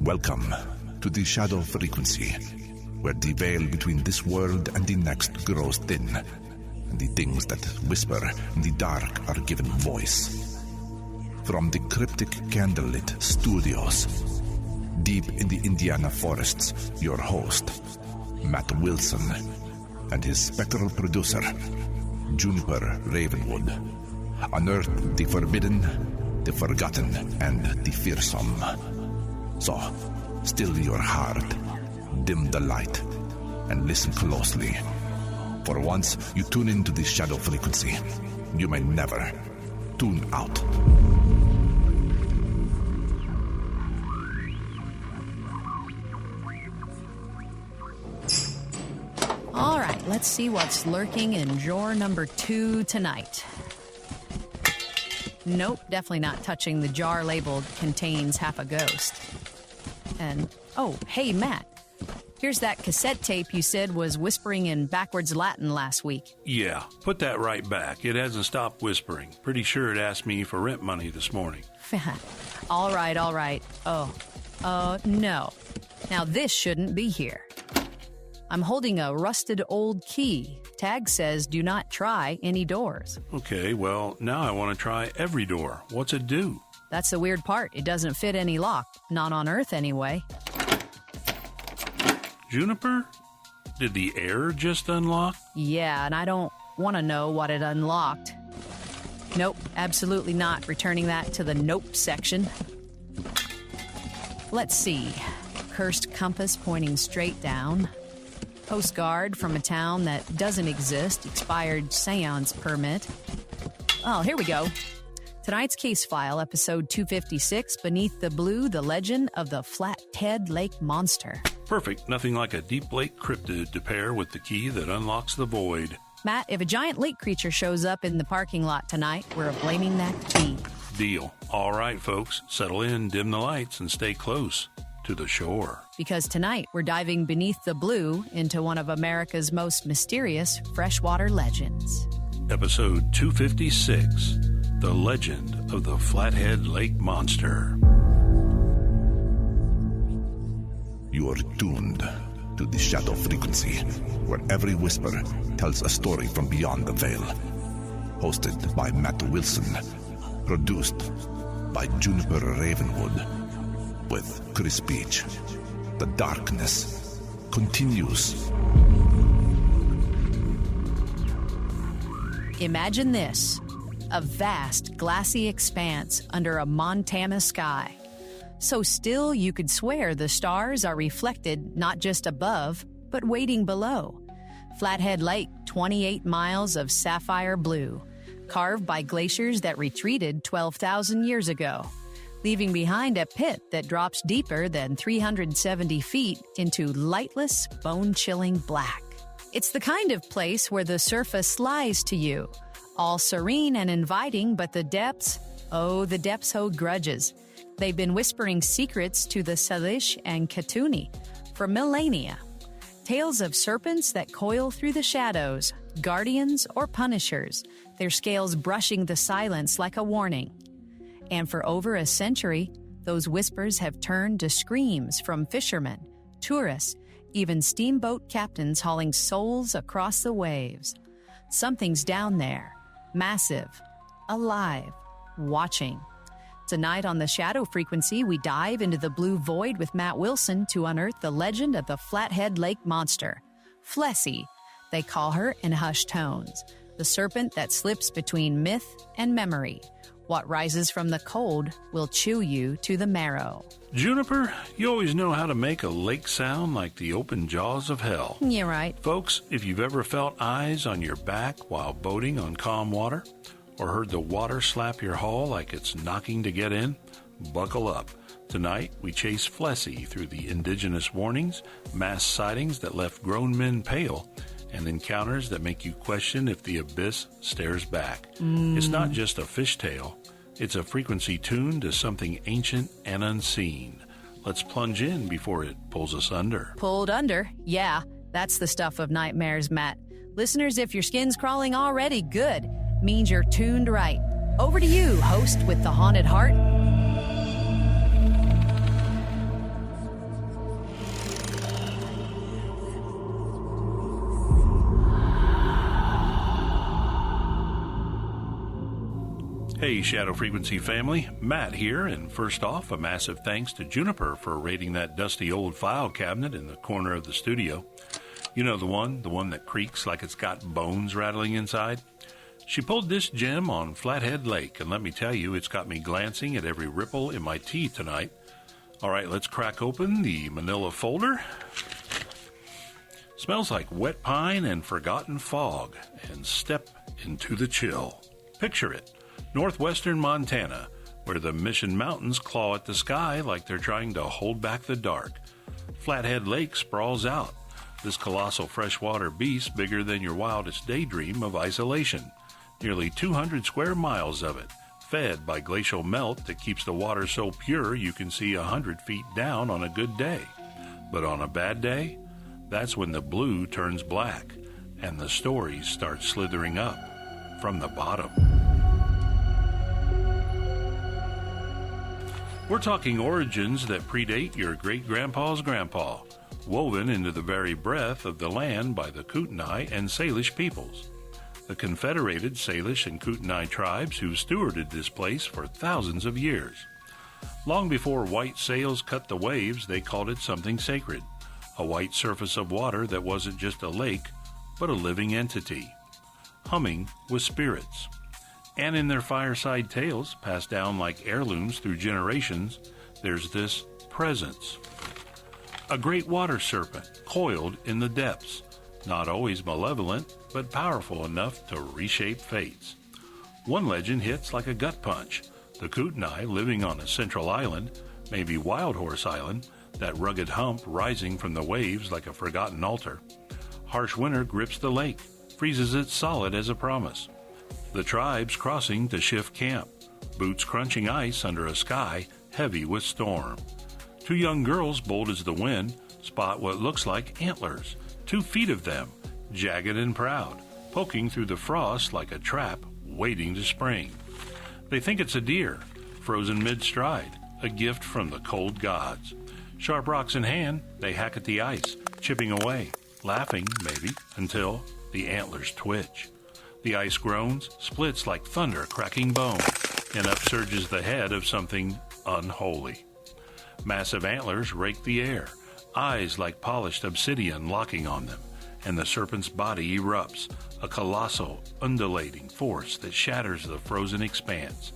Welcome to the shadow frequency, where the veil between this world and the next grows thin, and the things that whisper in the dark are given voice. From the cryptic candlelit studios, deep in the Indiana forests, your host, Matt Wilson, and his spectral producer, Juniper Ravenwood, unearth the forbidden, the forgotten, and the fearsome. So, still your heart, dim the light, and listen closely. For once you tune into the shadow frequency, you may never tune out. All right, let's see what's lurking in drawer number 2 tonight. Nope, definitely not touching the jar labeled contains half a ghost. And, oh, hey, Matt. Here's that cassette tape you said was whispering in backwards Latin last week. Yeah, put that right back. It hasn't stopped whispering. Pretty sure it asked me for rent money this morning. All right. No. Now this shouldn't be here. I'm holding a rusted old key. Tag says do not try any doors. Okay, well, now I want to try every door. What's it do? That's the weird part. It doesn't fit any lock. Not on Earth, anyway. Juniper? Did the air just unlock? Yeah, and I don't want to know what it unlocked. Nope, absolutely not. Returning that to the nope section. Let's see. Cursed compass pointing straight down. Postcard from a town that doesn't exist. Expired seance permit. Oh, here we go. Tonight's case file, episode 256, Beneath the Blue, the Legend of the Flathead Lake Monster. Perfect. Nothing like a deep lake cryptid to pair with the key that unlocks the void. Matt, if a giant lake creature shows up in the parking lot tonight, we're blaming that key. Deal. All right, folks. Settle in, dim the lights, and stay close to the shore. Because tonight we're diving beneath the blue into one of America's most mysterious freshwater legends. Episode 256, The Legend of the Flathead Lake Monster. You are tuned to the shadow frequency, where every whisper tells a story from beyond the veil. Hosted by Matt Wilson, produced by Juniper Ravenwood, with Chris Beach. The darkness continues. Imagine this, a vast, glassy expanse under a Montana sky. So still you could swear the stars are reflected not just above, but waiting below. Flathead Lake, 28 miles of sapphire blue, carved by glaciers that retreated 12,000 years ago, leaving behind a pit that drops deeper than 370 feet into lightless, bone-chilling black. It's the kind of place where the surface lies to you, all serene and inviting, but the depths hold grudges. They've been whispering secrets to the Salish and Kootenai for millennia. Tales of serpents that coil through the shadows, guardians or punishers, their scales brushing the silence like a warning. And for over a century, those whispers have turned to screams from fishermen, tourists, even steamboat captains hauling souls across the waves. Something's down there, massive, alive, watching. Tonight on the Shadow Frequency, we dive into the blue void with Matt Wilson to unearth the legend of the Flathead Lake Monster. Flessy, they call her in hushed tones, the serpent that slips between myth and memory. What rises from the cold will chew you to the marrow. Juniper, you always know how to make a lake sound like the open jaws of hell. You're right. Folks, if you've ever felt eyes on your back while boating on calm water, or heard the water slap your hull like it's knocking to get in, buckle up. Tonight, we chase Flessy through the indigenous warnings, mass sightings that left grown men pale, and encounters that make you question if the abyss stares back. It's not just a fishtail. It's a frequency tuned to something ancient and unseen. Let's plunge in before it pulls us under. Pulled under? Yeah, that's the stuff of nightmares, Matt. Listeners, if your skin's crawling already, good. Means you're tuned right. Over to you, host with the haunted heart. Hey, Shadow Frequency family, Matt here, and first off, a massive thanks to Juniper for raiding that dusty old file cabinet in the corner of the studio. You know the one that creaks like it's got bones rattling inside? She pulled this gem on Flathead Lake, and let me tell you, it's got me glancing at every ripple in my tea tonight. All right, let's crack open the manila folder. Smells like wet pine and forgotten fog, and step into the chill. Picture it. Northwestern Montana, where the Mission Mountains claw at the sky like they're trying to hold back the dark. Flathead Lake sprawls out, this colossal freshwater beast bigger than your wildest daydream of isolation. Nearly 200 square miles of it, fed by glacial melt that keeps the water so pure you can see 100 feet down on a good day. But on a bad day, that's when the blue turns black and the stories start slithering up from the bottom. We're talking origins that predate your great-grandpa's grandpa, woven into the very breath of the land by the Kootenai and Salish peoples. The confederated Salish and Kootenai tribes who stewarded this place for thousands of years. Long before white sails cut the waves, they called it something sacred, a white surface of water that wasn't just a lake, but a living entity, humming with spirits. And in their fireside tales, passed down like heirlooms through generations, there's this presence. A great water serpent coiled in the depths, not always malevolent, but powerful enough to reshape fates. One legend hits like a gut punch. The Kootenai, living on a central island, maybe Wild Horse Island, that rugged hump rising from the waves like a forgotten altar. Harsh winter grips the lake, freezes it solid as a promise. The tribes crossing to shift camp, boots crunching ice under a sky heavy with storm. Two young girls, bold as the wind, spot what looks like antlers, 2 feet of them, jagged and proud, poking through the frost like a trap waiting to spring. They think it's a deer, frozen mid-stride, a gift from the cold gods. Sharp rocks in hand, they hack at the ice, chipping away, laughing, maybe, until the antlers twitch. The ice groans, splits like thunder cracking bone, and upsurges the head of something unholy. Massive antlers rake the air, eyes like polished obsidian locking on them, and the serpent's body erupts, a colossal, undulating force that shatters the frozen expanse.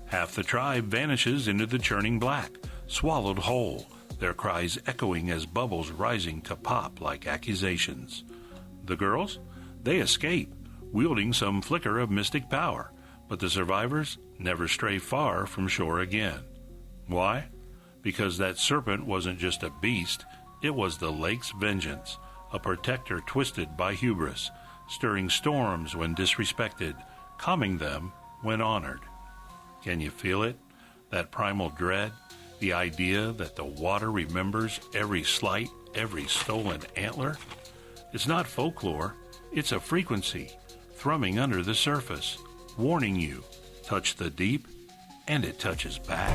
Half the tribe vanishes into the churning black, swallowed whole, their cries echoing as bubbles rising to pop like accusations. The girls? They escape, wielding some flicker of mystic power, but the survivors never stray far from shore again. Why? Because that serpent wasn't just a beast, it was the lake's vengeance, a protector twisted by hubris, stirring storms when disrespected, calming them when honored. Can you feel it? That primal dread? The idea that the water remembers every slight, every stolen antler? It's not folklore, it's a frequency, thrumming under the surface, warning you, touch the deep, and it touches back.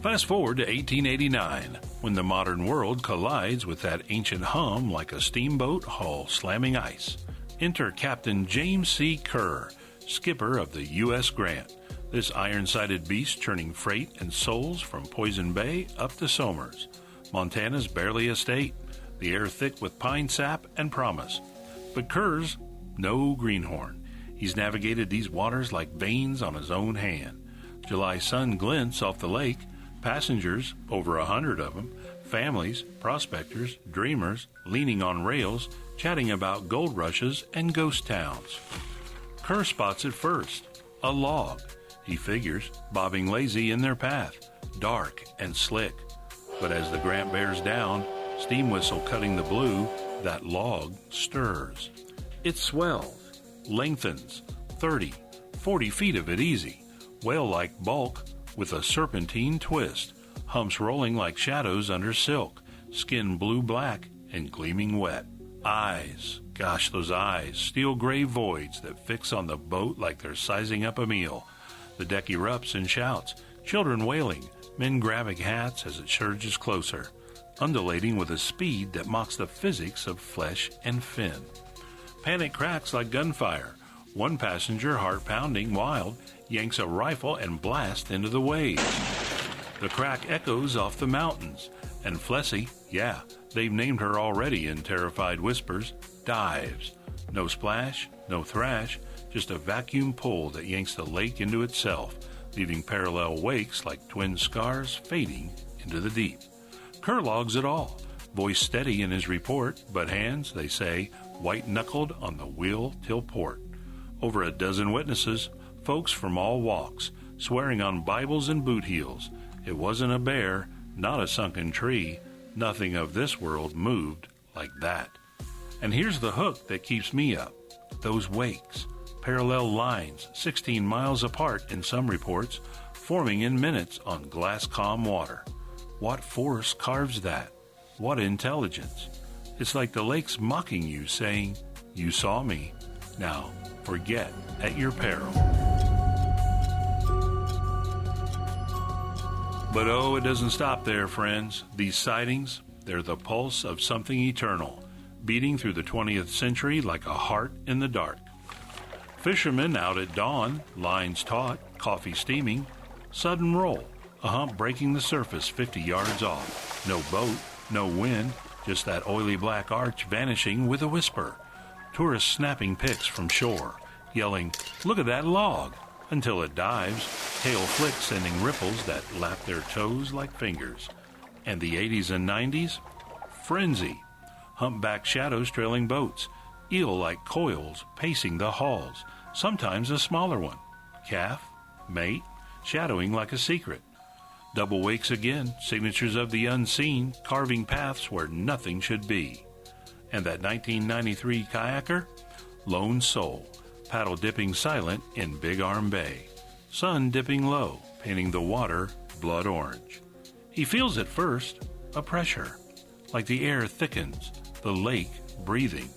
Fast forward to 1889, when the modern world collides with that ancient hum like a steamboat hull slamming ice. Enter Captain James C. Kerr, skipper of the U.S. Grant, this iron-sided beast churning freight and souls from Poison Bay up to Somers. Montana's barely a state, the air thick with pine sap and promise. But Kerr's no greenhorn. He's navigated these waters like veins on his own hand. July sun glints off the lake, passengers, over 100 of them, families, prospectors, dreamers, leaning on rails, chatting about gold rushes and ghost towns. Kerr spots it first, a log. He figures, bobbing lazy in their path, dark and slick. But as the Grant bears down, steam whistle cutting the blue, that log stirs. It swells, lengthens, 30, 40 feet of it easy, whale-like bulk with a serpentine twist, humps rolling like shadows under silk, skin blue-black and gleaming wet. Eyes, gosh, those eyes, steel-gray voids that fix on the boat like they're sizing up a meal. The deck erupts and shouts, children wailing, men grabbing hats as it surges closer, undulating with a speed that mocks the physics of flesh and fin. Panic cracks like gunfire. One passenger, heart pounding, wild, yanks a rifle and blasts into the waves. The crack echoes off the mountains, and Flessie, yeah, they've named her already in terrified whispers, dives. No splash, no thrash, just a vacuum pull that yanks the lake into itself, leaving parallel wakes like twin scars fading into the deep. Kerr logs it all, voice steady in his report, but hands, they say, white-knuckled on the wheel till port. Over a dozen witnesses, folks from all walks, swearing on Bibles and boot heels. It wasn't a bear, not a sunken tree. Nothing of this world moved like that. And here's the hook that keeps me up. Those wakes. Parallel lines, 16 miles apart in some reports, forming in minutes on glass calm water. What force carves that? What intelligence? It's like the lake's mocking you, saying, "You saw me. Now, forget at your peril." But oh, it doesn't stop there, friends. These sightings, they're the pulse of something eternal, beating through the 20th century like a heart in the dark. Fishermen out at dawn, lines taut, coffee steaming, sudden roll, a hump breaking the surface 50 yards off. No boat, no wind, just that oily black arch vanishing with a whisper. Tourists snapping pics from shore, yelling, "Look at that log," until it dives, tail flicks sending ripples that lap their toes like fingers. And the 80s and 90s? Frenzy. Humpback shadows trailing boats, eel-like coils pacing the halls, sometimes a smaller one. Calf, mate, shadowing like a secret. Double wakes again, signatures of the unseen, carving paths where nothing should be. And that 1993 kayaker? Lone soul, paddle dipping silent in Big Arm Bay. Sun dipping low, painting the water blood orange. He feels at first a pressure, like the air thickens, the lake breathing.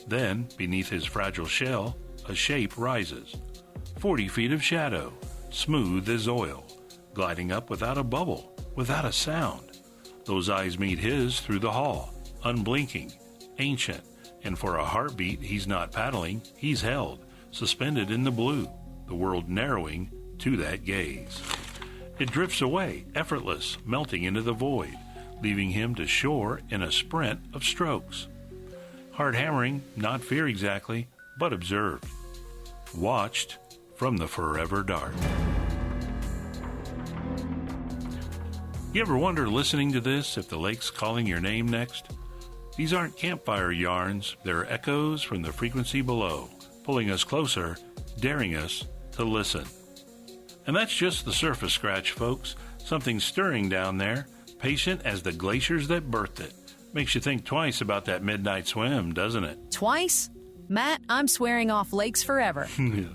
Then, beneath his fragile shell, a shape rises. 40 feet of shadow, smooth as oil, gliding up without a bubble, without a sound. Those eyes meet his through the hall, unblinking, ancient, and for a heartbeat he's not paddling, he's held, suspended in the blue, the world narrowing to that gaze. It drifts away, effortless, melting into the void, leaving him to shore in a sprint of strokes. Heart hammering, not fear exactly, but observed. Watched from the forever dark. You ever wonder, listening to this, if the lake's calling your name next? These aren't campfire yarns, they're echoes from the frequency below, pulling us closer, daring us to listen. And that's just the surface scratch, folks. Something stirring down there, patient as the glaciers that birthed it. Makes you think twice about that midnight swim, doesn't it? Twice? Matt, I'm swearing off lakes forever.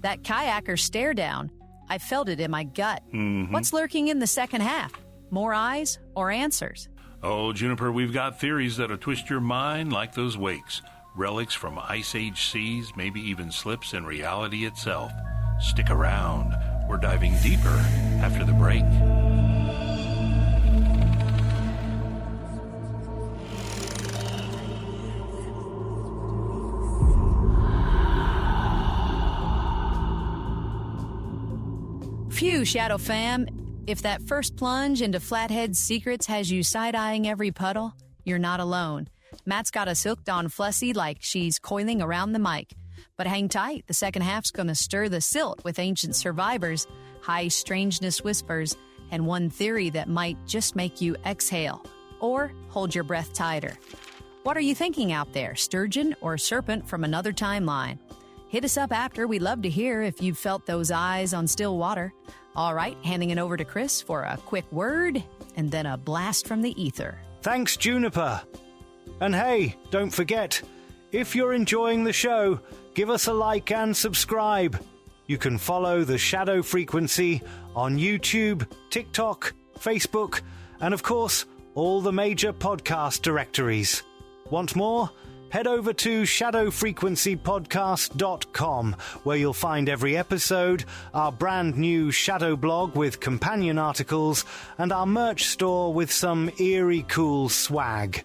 That kayaker stare down, I felt it in my gut. Mm-hmm. What's lurking in the second half? More eyes or answers? Oh, Juniper, we've got theories that'll twist your mind like those wakes. Relics from Ice Age seas, maybe even slips in reality itself. Stick around. We're diving deeper after the break. Phew, Shadow Fam. If that first plunge into Flathead's secrets has you side-eyeing every puddle, you're not alone. Matt's got us hooked on Flessie like she's coiling around the mic. But hang tight, the second half's gonna stir the silt with ancient survivors, high strangeness whispers, and one theory that might just make you exhale. Or hold your breath tighter. What are you thinking out there, sturgeon or serpent from another timeline? Hit us up after. We'd love to hear if you've felt those eyes on still water. All right, handing it over to Chris for a quick word and then a blast from the ether. Thanks, Juniper. And hey, don't forget, if you're enjoying the show, give us a like and subscribe. You can follow the Shadow Frequency on YouTube, TikTok, Facebook, and of course, all the major podcast directories. Want more? Head over to shadowfrequencypodcast.com, where you'll find every episode, our brand new Shadow blog with companion articles, and our merch store with some eerie cool swag.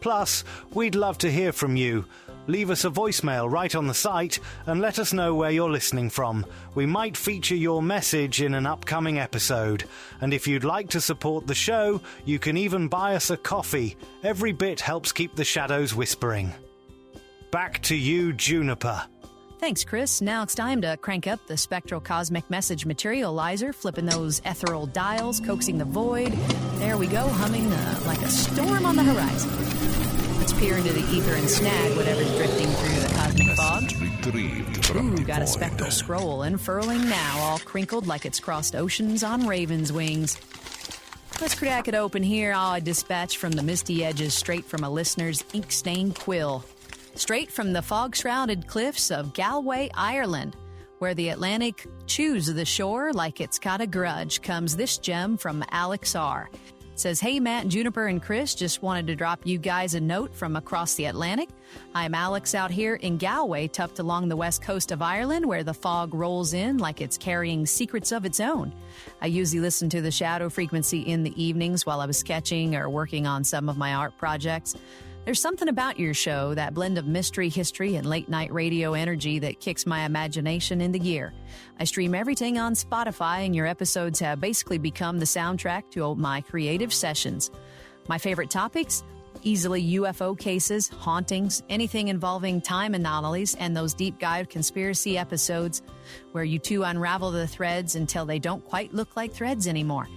Plus, we'd love to hear from you. Leave us a voicemail right on the site and let us know where you're listening from. We might feature your message in an upcoming episode. And if you'd like to support the show, you can even buy us a coffee. Every bit helps keep the shadows whispering. Back to you, Juniper. Thanks, Chris. Now it's time to crank up the spectral cosmic message materializer, flipping those ethereal dials, coaxing the void. There we go, humming like a storm on the horizon. Let's peer into the ether and snag whatever's drifting through the cosmic fog. Retrieved from the Got a void. spectral scroll unfurling now, all crinkled like it's crossed oceans on raven's wings. Let's crack it open here. I dispatch from the misty edges straight from a listener's ink-stained quill. Straight from the fog-shrouded cliffs of Galway, Ireland, where the Atlantic chews the shore like it's got a grudge, comes this gem from Alex R. It says, "Hey, Matt, Juniper, and Chris, just wanted to drop you guys a note from across the Atlantic. I'm Alex out here in Galway, tucked along the west coast of Ireland, where the fog rolls in like it's carrying secrets of its own. I usually listen to the shadow frequency in the evenings while I was sketching or working on some of my art projects. There's something about your show, that blend of mystery, history, and late-night radio energy that kicks my imagination into gear. I stream everything on Spotify, and your episodes have basically become the soundtrack to my creative sessions. My favorite topics? Easily UFO cases, hauntings, anything involving time anomalies, and those deep dive conspiracy episodes where you two unravel the threads until they don't quite look like threads anymore.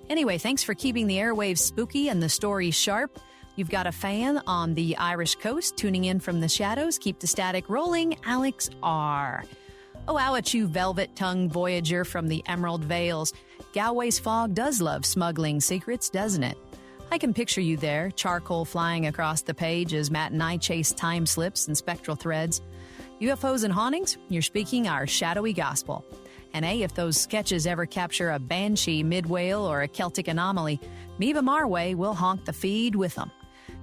Anyway, thanks for keeping the airwaves spooky and the stories sharp. You've got a fan on the Irish coast tuning in from the shadows. Keep the static rolling, Alex R. Oh, how at you, velvet-tongued voyager from the Emerald Vales. Galway's fog does love smuggling secrets, doesn't it? I can picture you there, charcoal flying across the page as Matt and I chase time slips and spectral threads. UFOs and hauntings, you're speaking our shadowy gospel. And hey, if those sketches ever capture a banshee, midwhale, or a Celtic anomaly, meet them our way, we'll honk the feed with them.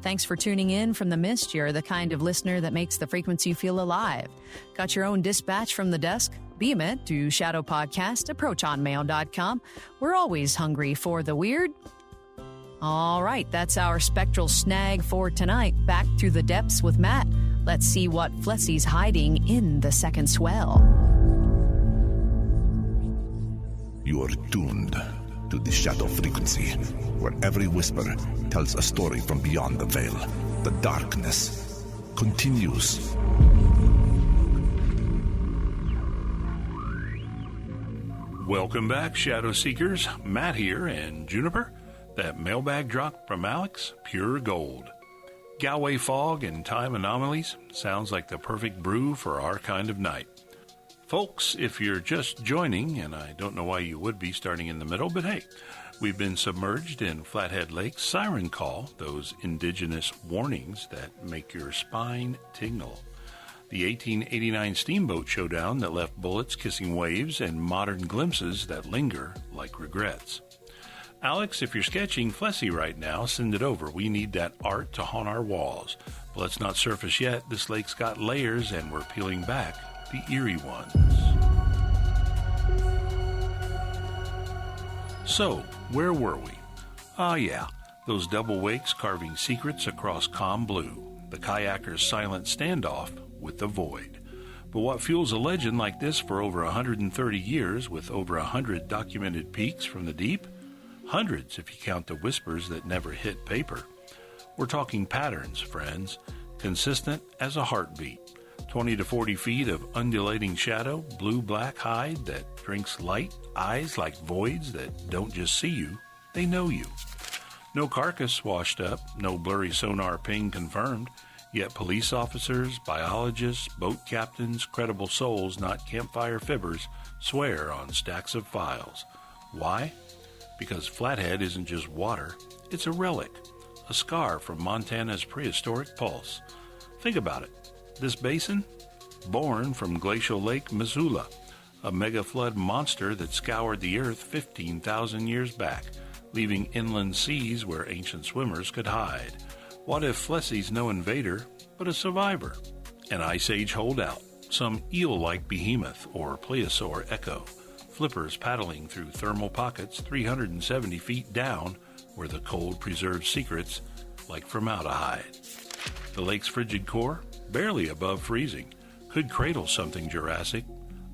Thanks for tuning in from the mist. You're the kind of listener that makes the frequency feel alive. Got your own dispatch from the desk? Beam it to shadowpodcast@protonmail.com. We're always hungry for the weird. All right, that's our spectral snag for tonight. Back through the depths with Matt. Let's see what Flessy's hiding in the second swell. You are tuned to the shadow frequency, where every whisper tells a story from beyond the veil. The darkness continues. Welcome back, Shadow Seekers. Matt here, and Juniper. That mailbag drop from Alex, pure gold. Galway fog and time anomalies sounds like the perfect brew for our kind of night. Folks, if you're just joining, and I don't know why you would be starting in the middle, but hey, we've been submerged in Flathead Lake's siren call, those indigenous warnings that make your spine tingle. The 1889 steamboat showdown that left bullets kissing waves and modern glimpses that linger like regrets. Alex, if you're sketching Flessy right now, send it over. We need that art to haunt our walls. But let's not surface yet. This lake's got layers, and we're peeling back the eerie ones. So, where were we? Ah, yeah, those double wakes carving secrets across calm blue, the kayaker's silent standoff with the void. But what fuels a legend like this for over 130 years with over 100 documented peaks from the deep? Hundreds if you count the whispers that never hit paper. We're talking patterns, friends, consistent as a heartbeat. 20 to 40 feet of undulating shadow, blue-black hide that drinks light, eyes like voids that don't just see you, they know you. No carcass washed up, no blurry sonar ping confirmed, yet police officers, biologists, boat captains, credible souls, not campfire fibbers, swear on stacks of files. Why? Because Flathead isn't just water, it's a relic, a scar from Montana's prehistoric pulse. Think about it. This basin, born from glacial Lake Missoula, a mega-flood monster that scoured the earth 15,000 years back, leaving inland seas where ancient swimmers could hide. What if Flessy's no invader, but a survivor? An Ice Age holdout, some eel-like behemoth or plesiosaur echo, flippers paddling through thermal pockets 370 feet down where the cold preserves secrets like formaldehyde. The lake's frigid core, barely above freezing, could cradle something Jurassic,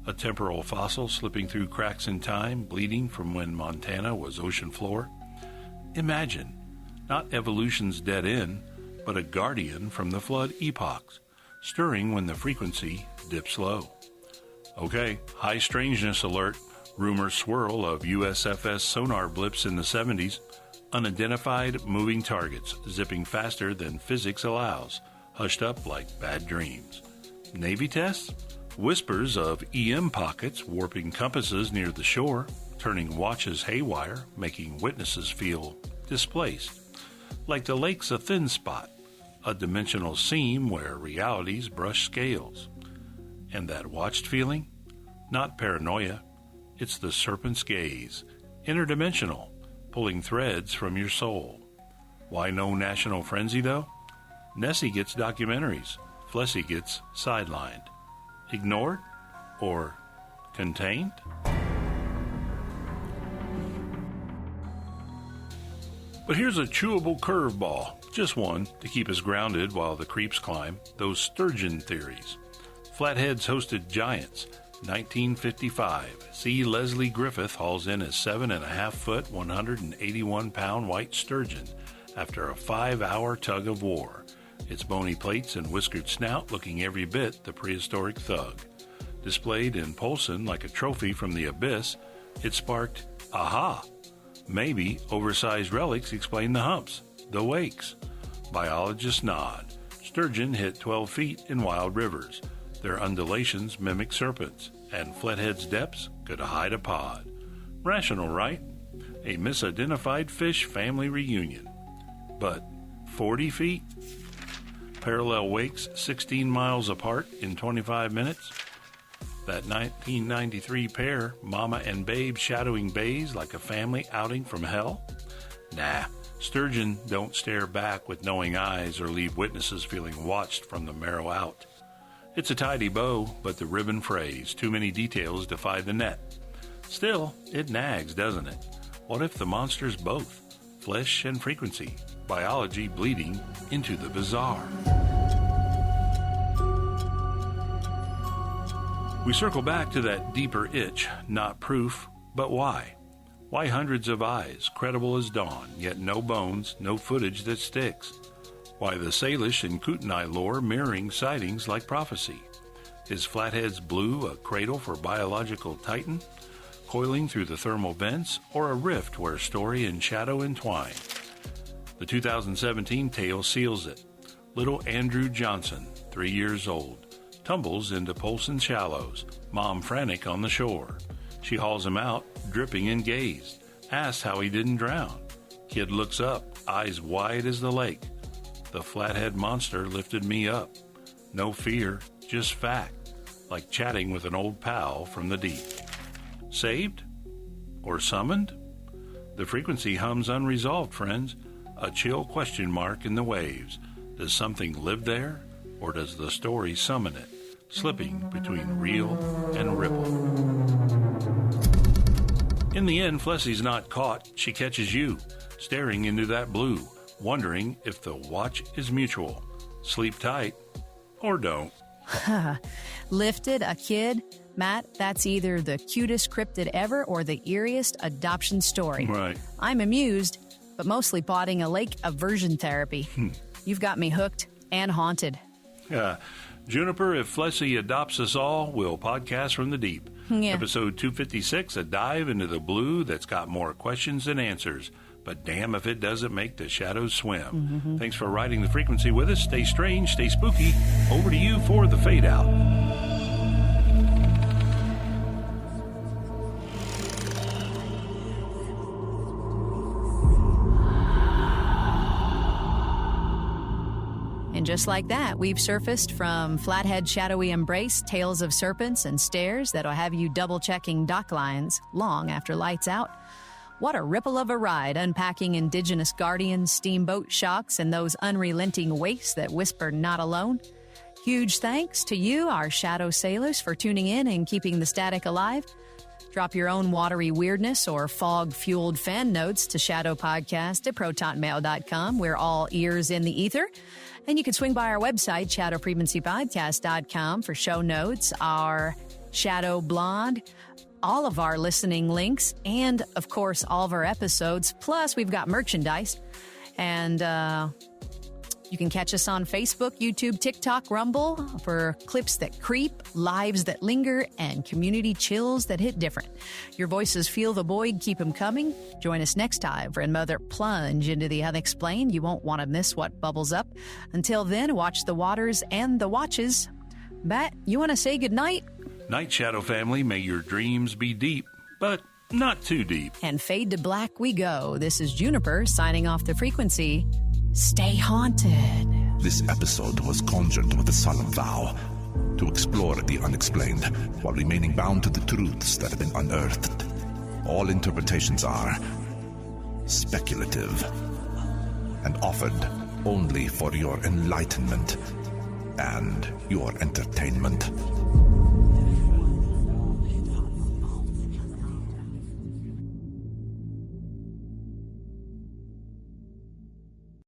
a temporal fossil slipping through cracks in time, bleeding from when Montana was ocean floor. Imagine, not evolution's dead end, but a guardian from the flood epochs, stirring when the frequency dips low. Okay, high strangeness alert. Rumors swirl of USFS sonar blips in the 70s. Unidentified moving targets, zipping faster than physics allows, hushed up like bad dreams. Navy tests? Whispers of EM pockets warping compasses near the shore, turning watches haywire, making witnesses feel displaced. Like the lake's a thin spot, a dimensional seam where realities brush scales. And that watched feeling? Not paranoia. It's the serpent's gaze, interdimensional, pulling threads from your soul. Why no national frenzy, though? Nessie gets documentaries. Flessie gets sidelined. Ignored? Or contained? But here's a chewable curveball, just one, to keep us grounded while the creeps climb, those sturgeon theories. Flathead's hosted giants. 1955, C. Leslie Griffith hauls in a 7.5-foot, 181-pound white sturgeon after a 5-hour tug of war. Its bony plates and whiskered snout looking every bit the prehistoric thug. Displayed in Polson like a trophy from the abyss, it sparked, aha! Maybe oversized relics explain the humps, the wakes. Biologists nod. Sturgeon hit 12 feet in wild rivers. Their undulations mimic serpents, and Flathead's depths could hide a pod. Rational, right? A misidentified fish family reunion. But 40 feet? Parallel wakes 16 miles apart in 25 minutes? That 1993 pair, Mama and Babe shadowing bays like a family outing from hell? Nah, sturgeon don't stare back with knowing eyes or leave witnesses feeling watched from the marrow out. It's a tidy bow, but the ribbon frays. Too many details defy the net. Still, it nags, doesn't it? What if the monster's both? Flesh and frequency. Biology bleeding into the bizarre. We circle back to that deeper itch, not proof, but why? Why hundreds of eyes, credible as dawn, yet no bones, no footage that sticks? Why the Salish and Kootenai lore mirroring sightings like prophecy? Is Flathead's blue a cradle for biological titan, coiling through the thermal vents, or a rift where story and shadow entwine? The 2017 tale seals it. Little Andrew Johnson, 3 years old, tumbles into Polson shallows, mom frantic on the shore. She hauls him out, dripping and gazed, asks how he didn't drown. Kid looks up, eyes wide as the lake. The Flathead Monster lifted me up. No fear, just fact, like chatting with an old pal from the deep. Saved? Or summoned? The frequency hums unresolved, friends. A chill question mark in the waves. Does something live there, or does the story summon it, slipping between reel and ripple? In the end, Flessie's not caught. She catches you, staring into that blue, wondering if the watch is mutual. Sleep tight, or don't. Lifted a kid? Matt, that's either the cutest cryptid ever or the eeriest adoption story. Right. I'm amused, but mostly plotting a lake aversion therapy. You've got me hooked and haunted. Juniper, if Flessie adopts us all, we'll podcast from the deep. Yeah. Episode 256, a dive into the blue that's got more questions than answers. But damn if it doesn't make the shadows swim. Mm-hmm. Thanks for riding the frequency with us. Stay strange, stay spooky. Over to you for the fade out. And just like that, we've surfaced from Flathead shadowy embrace, tales of serpents and stairs that'll have you double-checking dock lines long after lights out. What a ripple of a ride, unpacking indigenous guardians, steamboat shocks, and those unrelenting wakes that whisper not alone. Huge thanks to you, our shadow sailors, for tuning in and keeping the static alive. Drop your own watery weirdness or fog-fueled fan notes to shadowpodcast@protonmail.com. We're all ears in the ether. And you can swing by our website, shadowfrequencypodcast.com, for show notes, our Shadow Blog, all of our listening links, and, of course, all of our episodes. Plus, we've got merchandise. And you can catch us on Facebook, YouTube, TikTok, Rumble for clips that creep, lives that linger, and community chills that hit different. Your voices feel the void. Keep them coming. Join us next time for another plunge into the unexplained. You won't want to miss what bubbles up. Until then, watch the waters and the watches. Matt, you want to say goodnight? Night, Shadow family. May your dreams be deep, but not too deep. And fade to black we go. This is Juniper signing off the frequency. Stay haunted. This episode was conjured with a solemn vow to explore the unexplained while remaining bound to the truths that have been unearthed. All interpretations are speculative and offered only for your enlightenment and your entertainment.